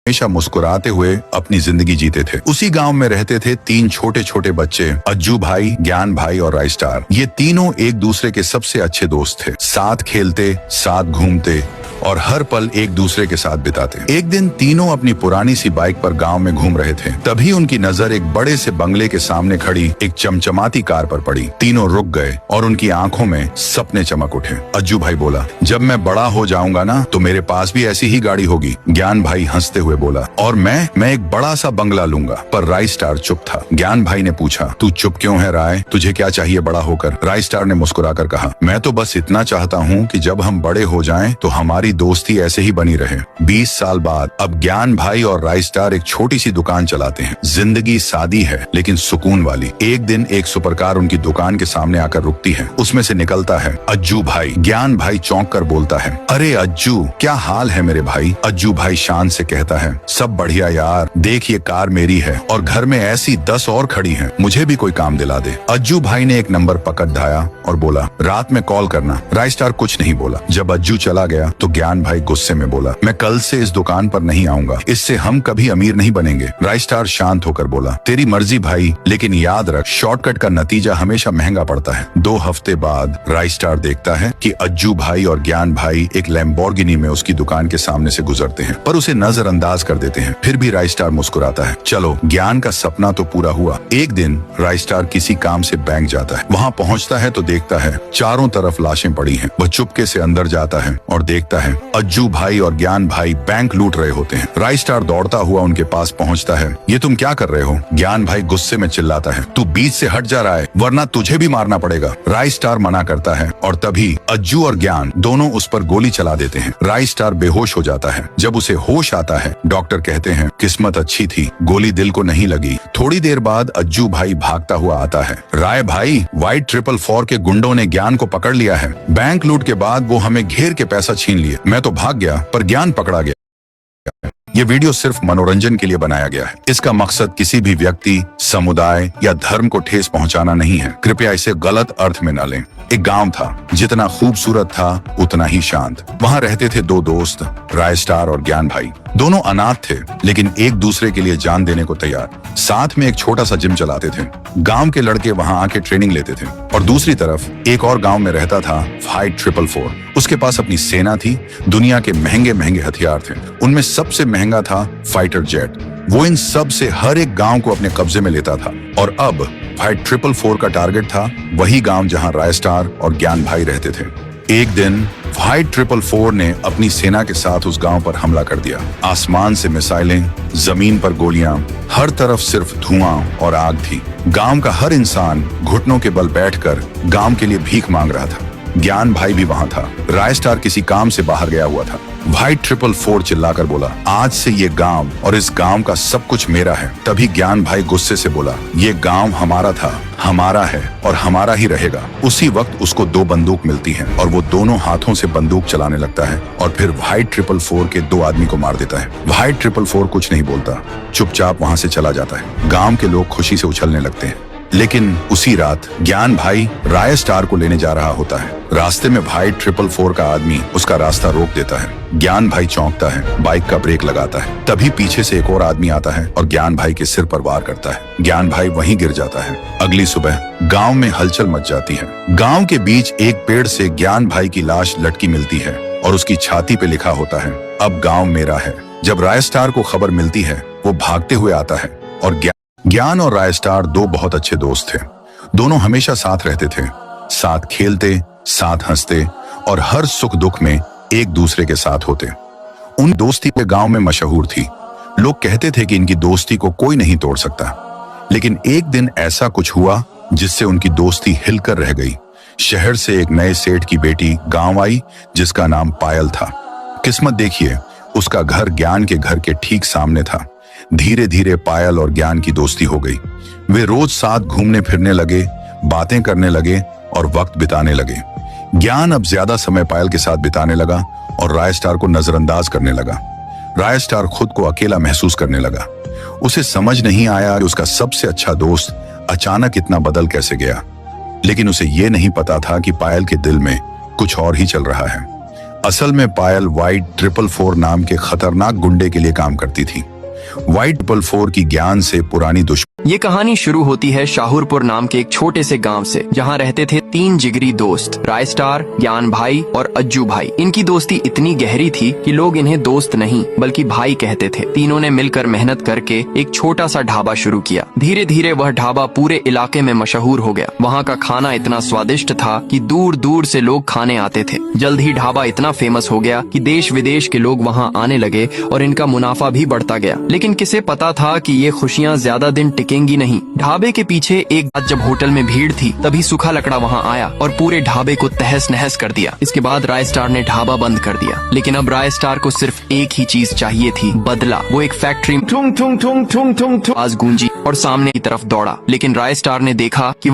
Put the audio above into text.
हमेशा मुस्कुराते हुए अपनी जिंदगी जीते थे। उसी गांव में रहते थे तीन छोटे छोटे बच्चे, अज्जू भाई, ज्ञान भाई और राय स्टार। ये तीनों एक दूसरे के सबसे अच्छे दोस्त थे। साथ खेलते, साथ घूमते और हर पल एक दूसरे के साथ बिताते। एक दिन तीनों अपनी पुरानी सी बाइक पर गांव में घूम रहे थे। तभी उनकी नजर एक बड़े से बंगले के सामने खड़ी एक चमचमाती कार पर पड़ी। तीनों रुक गए और उनकी आंखों में सपने चमक उठे। अज्जू भाई बोला, जब मैं बड़ा हो जाऊंगा ना तो मेरे पास भी ऐसी ही गाड़ी होगी। ज्ञान भाई हंसते हुए बोला, और मैं एक बड़ा सा बंगला लूंगा। पर राय स्टार चुप था। ज्ञान भाई ने पूछा, तू चुप क्यों है राय? तुझे क्या चाहिए बड़ा होकर? राय स्टार ने मुस्कुराकर कहा, मैं तो बस इतना चाहता हूँ कि जब हम बड़े हो जाएं तो हमारी दोस्ती ऐसे ही बनी रहे। 20 साल बाद अब ज्ञान भाई और राय स्टार एक छोटी सी दुकान चलाते हैं। जिंदगी सादी है लेकिन सुकून वाली। एक दिन एक सुपरकार उनकी दुकान के सामने आकर रुकती है। उसमें से निकलता है अज्जू भाई। ज्ञान भाई चौंक कर बोलता है, अरे अज्जू, क्या हाल है मेरे भाई? अज्जू भाई शान से कहता है, सब बढ़िया यार, देख ये कार मेरी है और घर में ऐसी 10 और खड़ी हैं, मुझे भी कोई काम दिला दे। अज्जू भाई ने एक नंबर पकड़ ढाया और बोला, रात में कॉल करना। राय स्टार कुछ नहीं बोला। जब अज्जू चला गया तो ज्ञान भाई गुस्से में बोला, मैं कल से इस दुकान पर नहीं आऊंगा, इससे हम कभी अमीर नहीं बनेंगे। राय स्टार शांत होकर बोला, तेरी मर्जी भाई, लेकिन याद रख, शॉर्टकट का नतीजा हमेशा महंगा पड़ता है। 2 हफ्ते बाद राय स्टार देखता है कि अज्जू भाई और ज्ञान भाई एक लैम्बोर्गिनी में उसकी दुकान के सामने से गुजरते हैं, पर उसे नजरअंदाज कर देते हैं। फिर भी राय स्टार मुस्कुराता है। चलो, ज्ञान का सपना तो पूरा हुआ। एक दिन राय स्टार किसी काम से बैंक जाता है। वहाँ पहुँचता है तो देखता है चारों तरफ लाशें पड़ी हैं। वह चुपके से अंदर जाता है और देखता है अज्जू भाई और ज्ञान भाई बैंक लूट रहे होते हैं। राय स्टार दौड़ता हुआ उनके पास पहुँचता है। ये तुम क्या कर रहे हो? ज्ञान भाई गुस्से में चिल्लाता है, तू बीच से हट जा रहा है वरना तुझे भी मारना पड़ेगा। राय स्टार मना करता है और तभी अज्जू और ज्ञान दोनों उस पर गोली चला देते हैं। राय स्टार बेहोश हो जाता है। जब उसे होश आता है, डॉक्टर कहते हैं, किस्मत अच्छी थी, गोली दिल को नहीं लगी। थोड़ी देर बाद अज्जू भाई भागता हुआ आता है। राय भाई, वाइट 444 के गुंडों ने ज्ञान को पकड़ लिया है। बैंक लूट के बाद वो हमें घेर के पैसा छीन लिए। मैं तो भाग गया पर ज्ञान पकड़ा गया। ये वीडियो सिर्फ मनोरंजन के लिए बनाया गया है। इसका मकसद किसी भी व्यक्ति, समुदाय या धर्म को ठेस पहुंचाना नहीं है। कृपया इसे गलत अर्थ में न लें। एक गांव था, जितना खूबसूरत था उतना ही शांत। वहाँ रहते थे 2 दोस्त, राय स्टार और ज्ञान भाई। दोनों अनाथ थे लेकिन एक दूसरे के लिए जान देने को तैयार। साथ में एक छोटा सा जिम चलाते थे। गांव के लड़के वहां आके ट्रेनिंग लेते थे। और दूसरी तरफ एक और गांव में रहता था फाइट 444। उसके पास अपनी सेना थी। दुनिया के महंगे महंगे हथियार थे। उनमें सबसे महंगा था फाइटर जेट। वो इन सब से हर एक गांव को अपने कब्जे में लेता था। और अब फाइट 444 का टारगेट था वही गांव जहां राय स्टार और ज्ञान भाई रहते थे। एक दिन फाइट 444 ने अपनी सेना के साथ उस गांव पर हमला कर दिया। आसमान से मिसाइलें, जमीन पर गोलियां, हर तरफ सिर्फ धुआं और आग थी। गांव का हर इंसान घुटनों के बल बैठकर गांव के लिए भीख मांग रहा था। ज्ञान भाई भी वहां था। राय स्टार किसी काम से बाहर गया हुआ था। फाइट 444 चिल्लाकर बोला, आज से ये गांव और इस गांव का सब कुछ मेरा है। तभी ज्ञान भाई गुस्से से बोला, ये गांव हमारा था, हमारा है और हमारा ही रहेगा। उसी वक्त उसको 2 बंदूक मिलती हैं और वो दोनों हाथों से बंदूक चलाने लगता है और फिर फाइट 444 के 2 आदमी को मार देता है। फाइट 444 कुछ नहीं बोलता, चुपचाप वहां से चला जाता है। गांव के लोग खुशी से उछलने लगते हैं। लेकिन उसी रात ज्ञान भाई राय स्टार को लेने जा रहा होता है। रास्ते में फाइट 444 का आदमी उसका रास्ता रोक देता है। ज्ञान भाई चौंकता है, बाइक का ब्रेक लगाता है। तभी पीछे से एक और आदमी आता है और ज्ञान भाई के सिर पर वार करता है। ज्ञान भाई वहीं गिर जाता है। अगली सुबह गांव में हलचल मच जाती है। गांव के बीच एक पेड़ से ज्ञान भाई की लाश लटकी मिलती है और उसकी छाती पे लिखा होता है, अब गाँव मेरा है। जब राय स्टार को खबर मिलती है, वो भागते हुए आता है और ज्ञान और राय स्टार 2 बहुत अच्छे दोस्त थे। दोनों हमेशा साथ रहते थे, साथ खेलते, साथ हंसते और हर सुख दुख में एक दूसरे के साथ होते। उन दोस्ती पे गांव में मशहूर थी। लोग कहते थे कि इनकी दोस्ती को कोई नहीं तोड़ सकता। लेकिन एक दिन ऐसा कुछ हुआ जिससे उनकी दोस्ती हिलकर रह गई। शहर से एक नए सेठ की बेटी गांव आई जिसका नाम पायल था। किस्मत देखिए, उसका घर ज्ञान के घर के ठीक सामने था। धीरे धीरे पायल और ज्ञान की दोस्ती हो गई। वे रोज साथ घूमने फिरने लगे, बातें करने लगे और वक्त बिताने लगे। ज्ञान अब ज्यादा समय पायल के साथ बिताने लगा और राय स्टार को नजरअंदाज करने लगा। राय स्टार खुद को अकेला महसूस करने लगा। उसे समझ नहीं आया कि उसका सबसे अच्छा दोस्त अचानक इतना बदल कैसे गया। लेकिन उसे ये नहीं पता था कि पायल के दिल में कुछ और ही चल रहा है। असल में पायल व्हाइट 444 नाम के खतरनाक गुंडे के लिए काम करती थी। व्हाइट 444 की ज्ञान से पुरानी दुश्मनी। ये कहानी शुरू होती है शाहपुर नाम के एक छोटे से गांव से, जहां रहते थे 3 जिगरी दोस्त, रायस्टार, ज्ञान भाई और अज्जू भाई। इनकी दोस्ती इतनी गहरी थी कि लोग इन्हें दोस्त नहीं बल्कि भाई कहते थे। तीनों ने मिलकर मेहनत करके एक छोटा सा ढाबा शुरू किया। धीरे धीरे वह ढाबा पूरे इलाके में मशहूर हो गया। वहाँ का खाना इतना स्वादिष्ट था कि दूर दूर से लोग खाने आते थे। जल्द ही ढाबा इतना फेमस हो गया कि देश विदेश के लोग वहाँ आने लगे और इनका मुनाफा भी बढ़ता गया। लेकिन किसे पता था कि ये खुशियाँ ज्यादा दिन टिकेंगी नहीं। ढाबे के पीछे एक बात, जब होटल में भीड़ थी तभी सूखा लकड़ा वहाँ आया और पूरे ढाबे को तहस नहस कर दिया। इसके बाद रायस्टार ने ढाबा बंद कर दिया। लेकिन अब रायस्टार को सिर्फ एक ही चीज चाहिए थी, बदला। वो एक फैक्ट्री में आवाज गूंजी और सामने की तरफ दौड़ा। लेकिन रायस्टार ने देखा कि